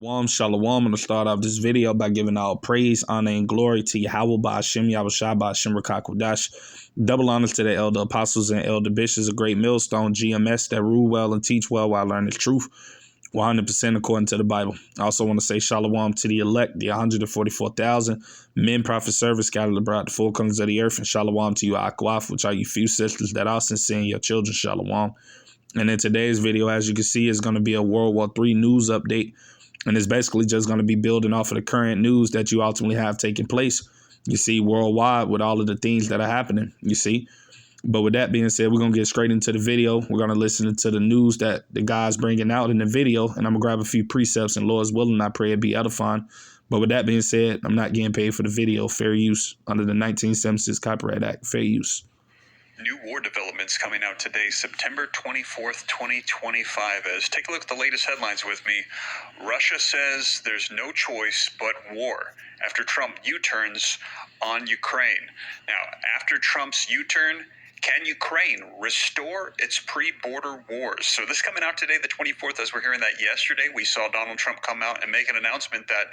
Shalom. I'm going to start off this video by giving all praise, honor, and glory to Yahweh Ba'ashem, Yahushua Ba'ashem Rakakwadash. Double honors to the elder apostles and elder bishops, a great millstone, GMS, that rule well and teach well while learning the truth, 100% according to the Bible. I also want to say shalom to the elect, the 144,000 men, prophet, servants scattered abroad the four corners of the earth, and shalom to you, Akwaf, which are you few sisters that are sincere in your children, shalom. And in today's video, as you can see, is going to be a World War III news update. And it's basically just going to be building off of the current news that you ultimately have taking place, you see, worldwide with all of the things that are happening, you see. But with that being said, we're going to get straight into the video. We're going to listen to the news that the guy's bringing out in the video. And I'm going to grab a few precepts, and Lord's willing, I pray it be edifying. But with that being said, I'm not getting paid for the video. Fair use under the 1976 Copyright Act. Fair use. New war developments coming out today, September 24th, 2025. Take a look at the latest headlines with me. Russia says there's no choice but war after Trump U-turns on Ukraine. Now, after Trump's U-turn, can Ukraine restore its pre-border wars? So this coming out today, the 24th, as we're hearing that yesterday, we saw Donald Trump come out and make an announcement that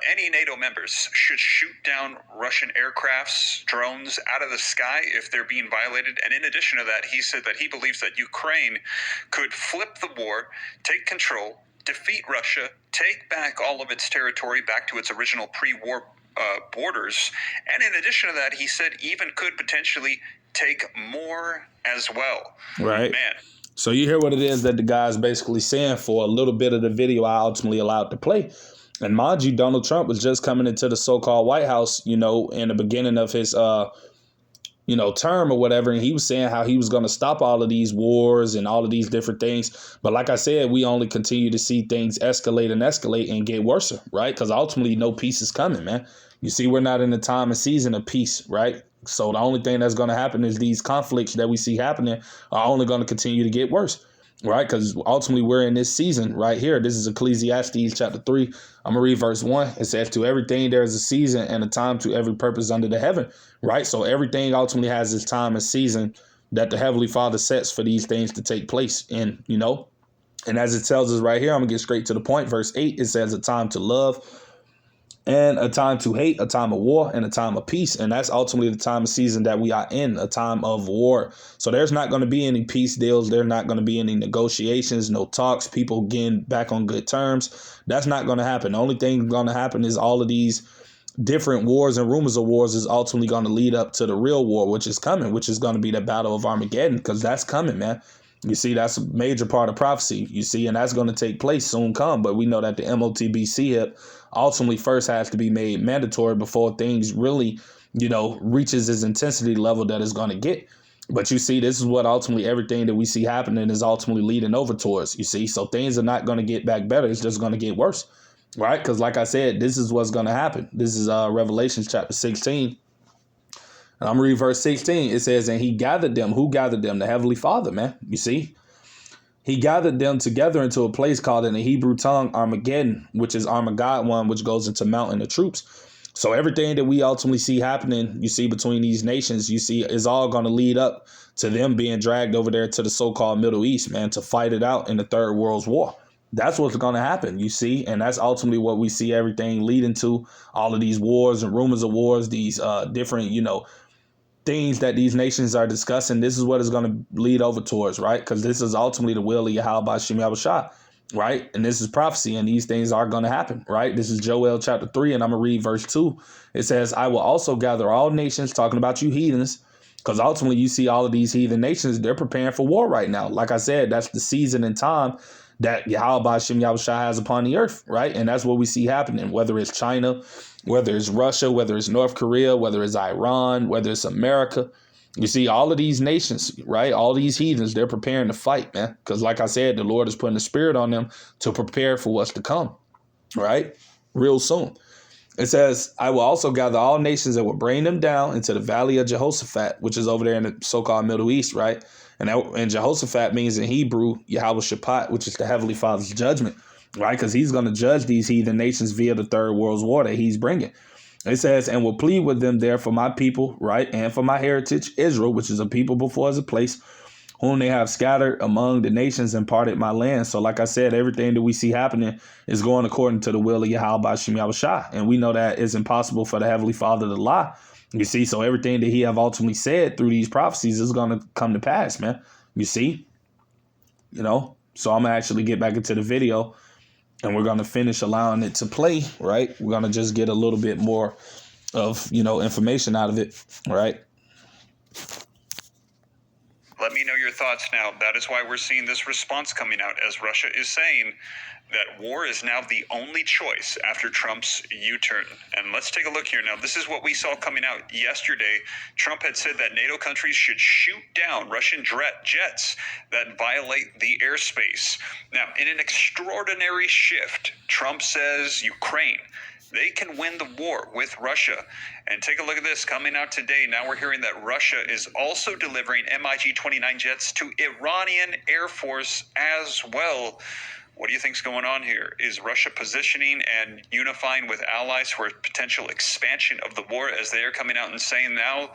any NATO members should shoot down Russian aircrafts, drones out of the sky if they're being violated. And in addition to that, he said that he believes that Ukraine could flip the war, take control, defeat Russia, take back all of its territory back to its original pre-war borders. And in addition to that, he said even could potentially take more as well. Right. Man. So you hear what it is that the guy's basically saying for a little bit of the video I ultimately allowed to play. And mind you, Donald Trump was just coming into the so-called White House, in the beginning of his, term or whatever. And he was saying how he was going to stop all of these wars and all of these different things. But like I said, we only continue to see things escalate and get worse, right? Because ultimately no peace is coming, man. You see, we're not in the time and season of peace, right? So the only thing that's going to happen is these conflicts that we see happening are only going to continue to get worse, right? Because ultimately we're in this season right here. This is Ecclesiastes chapter 3. I'm going to read verse 1. It says, to everything there is a season and a time to every purpose under the heaven, right? So everything ultimately has its time and season that the Heavenly Father sets for these things to take place in, And as it tells us right here, I'm going to get straight to the point. Verse 8, it says a time to love and a time to hate, a time of war, and a time of peace. And that's ultimately the time of season that we are in, a time of war. So there's not going to be any peace deals. There's not going to be any negotiations, no talks, people getting back on good terms. That's not going to happen. The only thing going to happen is all of these different wars and rumors of wars is ultimately going to lead up to the real war, which is coming, which is going to be the Battle of Armageddon, because that's coming, man. You see, that's a major part of prophecy, you see, and that's going to take place soon come. But we know that the MOTBC hip ultimately first has to be made mandatory before things really, reaches its intensity level that it's going to get. But you see, this is what ultimately everything that we see happening is ultimately leading over towards, you see. So things are not going to get back better. It's just going to get worse, right? Because like I said, this is what's going to happen. This is Revelation chapter 16. And I'm going to read verse 16. It says, and he gathered them. Who gathered them? The Heavenly Father, man. You see, he gathered them together into a place called in the Hebrew tongue Armageddon, which is Armageddon, which goes into mountain of troops. So everything that we ultimately see happening, you see, between these nations, you see, is all going to lead up to them being dragged over there to the so-called Middle East, man, to fight it out in the Third World War. That's what's going to happen, you see, and that's ultimately what we see everything leading to, all of these wars and rumors of wars, these different, things that these nations are discussing. This is what is going to lead over towards, right? Because this is ultimately the will of Yahweh Ba'ashem Yahushua, right? And this is prophecy, and these things are going to happen, right? This is Joel chapter 3, and I'm going to read verse 2. It says, I will also gather all nations, talking about you heathens, because ultimately you see all of these heathen nations, they're preparing for war right now. Like I said, that's the season and time that Yahweh Ba'ashem Yahushua has upon the earth, right? And that's what we see happening, whether it's China, whether it's Russia, whether it's North Korea, whether it's Iran, whether it's America. You see all of these nations, right? All these heathens, they're preparing to fight, man. Because like I said, the Lord is putting the spirit on them to prepare for what's to come, right? Real soon. It says, I will also gather all nations that will bring them down into the valley of Jehoshaphat, which is over there in the so-called Middle East, right? And Jehoshaphat means in Hebrew, Yahweh Shaphat, which is the Heavenly Father's judgment, right? Because he's going to judge these heathen nations via the Third World War that he's bringing. It says, and will plead with them there for my people, right? And for my heritage, Israel, which is a people before as a place, whom they have scattered among the nations and parted my land. So like I said, everything that we see happening is going according to the will of Yahweh Bashim Yahushua. And we know that it's impossible for the Heavenly Father to lie. You see, so everything that he have ultimately said through these prophecies is going to come to pass, man. You see, so I'm going to actually get back into the video and we're going to finish allowing it to play, right? We're going to just get a little bit more of, information out of it, right? Let me know your thoughts now. That is why we're seeing this response coming out, as Russia is saying that war is now the only choice after Trump's U-turn. And let's take a look here now. This is what we saw coming out yesterday. Trump had said that NATO countries should shoot down Russian jets that violate the airspace. Now, in an extraordinary shift, Trump says Ukraine, they can win the war with Russia. And take a look at this coming out today. Now we're hearing that Russia is also delivering MiG-29 jets to Iranian Air Force as well. What do you think's going on here? Is Russia positioning and unifying with allies for a potential expansion of the war, as they are coming out and saying now,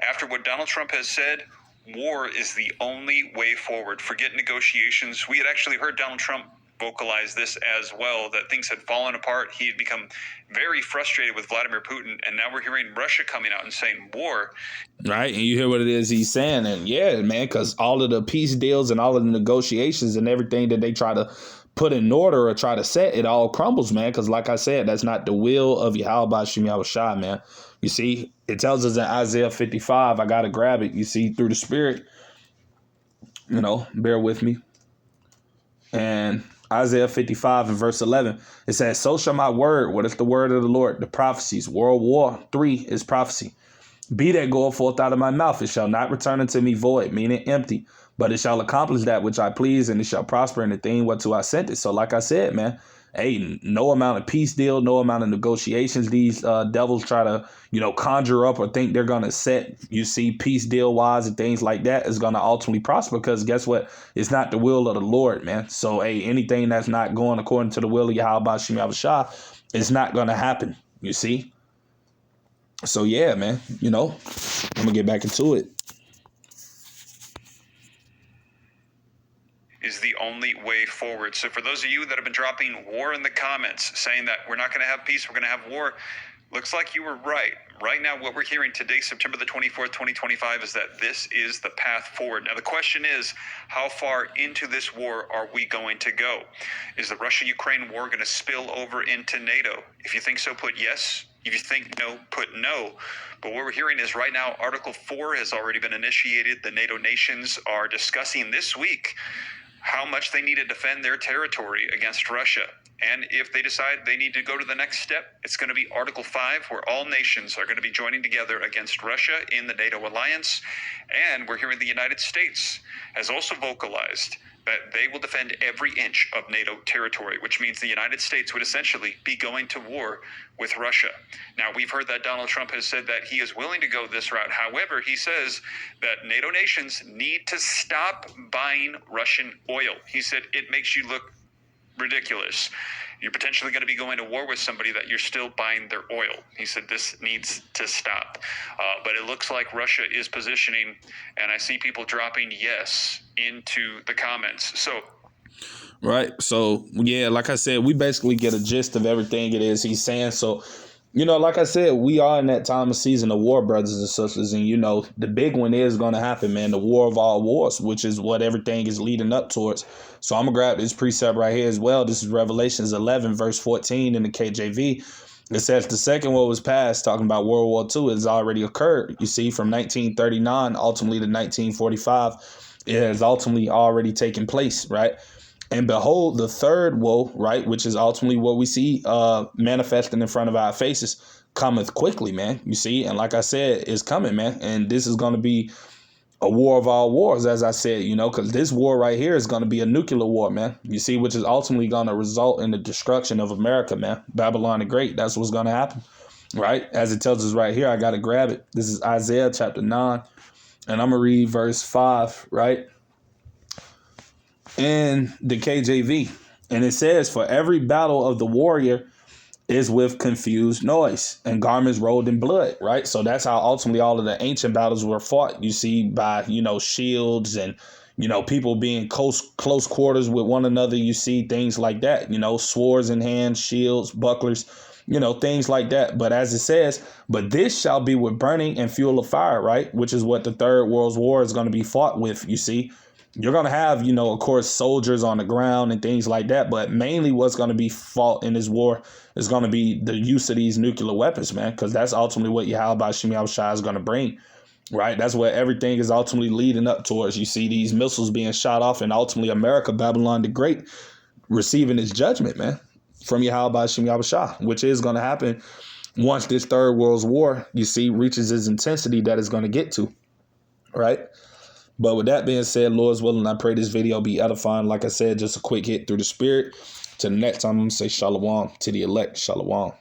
after what Donald Trump has said, war is the only way forward? Forget negotiations. We had actually heard Donald Trump vocalize this as well, that things had fallen apart. He had become very frustrated with Vladimir Putin, and now we're hearing Russia coming out and saying war. Right, and you hear what it is he's saying, and yeah, man, because all of the peace deals and all of the negotiations and everything that they try to put in order or try to set, it all crumbles, man, because like I said, that's not the will of Yahweh Bashim Yahushua, man. You see, it tells us in Isaiah 55, I got to grab it, you see, through the Spirit, bear with me. And Isaiah 55 and verse 11, it says, so shall my word, what is the word of the Lord? The prophecies. World War III is prophecy. Be that goeth forth out of my mouth, it shall not return unto me void, meaning empty, but it shall accomplish that which I please, and it shall prosper in the thing whereto I sent it. So like I said, man, hey, no amount of peace deal, no amount of negotiations these devils try to, conjure up or think they're going to set, peace deal wise and things like that is going to ultimately prosper, because guess what? It's not the will of the Lord, man. So, hey, anything that's not going according to the will of Yahweh Bashim Yahushua, it's not going to happen, you see? So, yeah, man, I'm going to get back into it. Is the only way forward. So for those of you that have been dropping war in the comments, saying that we're not going to have peace, we're going to have war, looks like you were right. Right now, what we're hearing today, September the 24th, 2025, is that this is the path forward. Now, the question is, how far into this war are we going to go? Is the Russia-Ukraine war going to spill over into NATO? If you think so, put yes. If you think no, put no. But what we're hearing is right now, Article 4 has already been initiated. The NATO nations are discussing this week how much they need to defend their territory against Russia. And if they decide they need to go to the next step, it's going to be Article 5, where all nations are going to be joining together against Russia in the NATO alliance. And we're hearing the United States has also vocalized that they will defend every inch of NATO territory, which means the United States would essentially be going to war with Russia. Now, we've heard that Donald Trump has said that he is willing to go this route. However, he says that NATO nations need to stop buying Russian oil. He said it makes you look ridiculous. You're potentially going to be going to war with somebody that you're still buying their oil. He said this needs to stop. But it looks like Russia is positioning, and I see people dropping yes into the comments. So, right. So, yeah, like I said, we basically get a gist of everything it is he's saying. So, like I said, we are in that time of season of war, brothers and sisters. And, the big one is going to happen, man. The war of all wars, which is what everything is leading up towards. So I'm going to grab this precept right here as well. This is Revelations 11, verse 14 in the KJV. It says the second war was passed, talking about World War II, has already occurred. You see, from 1939 ultimately to 1945, it has ultimately already taken place, right? And behold, the third woe, right, which is ultimately what we see manifesting in front of our faces, cometh quickly, man. You see, and like I said, it's coming, man. And this is going to be a war of all wars, as I said, because this war right here is going to be a nuclear war, man. You see, which is ultimately going to result in the destruction of America, man. Babylon the Great, that's what's going to happen, right? As it tells us right here, I got to grab it. This is Isaiah chapter 9, and I'm going to read verse 5, right? In the KJV. And it says, for every battle of the warrior is with confused noise and garments rolled in blood, right? So that's how ultimately all of the ancient battles were fought, you see, by, shields and, People being close quarters with one another. You see things like that, swords in hand, shields, bucklers, things like that. But as it says, but this shall be with burning and fuel of fire, right? Which is what the Third World War is going to be fought with. You see, you're going to have, of course, soldiers on the ground and things like that. But mainly what's going to be fought in this war is going to be the use of these nuclear weapons, man, because that's ultimately what Yahweh Shem Yahushua is going to bring. Right. That's what everything is ultimately leading up towards. You see these missiles being shot off, and ultimately America, Babylon the Great, receiving its judgment, man, from Yahweh Shem Yahushua, which is going to happen once this Third World War, you see, reaches its intensity that it's going to get to. Right. But with that being said, Lord's willing, I pray this video be edifying. Like I said, just a quick hit through the spirit. Till the next time, I'm going to say shalom to the elect. Shalom.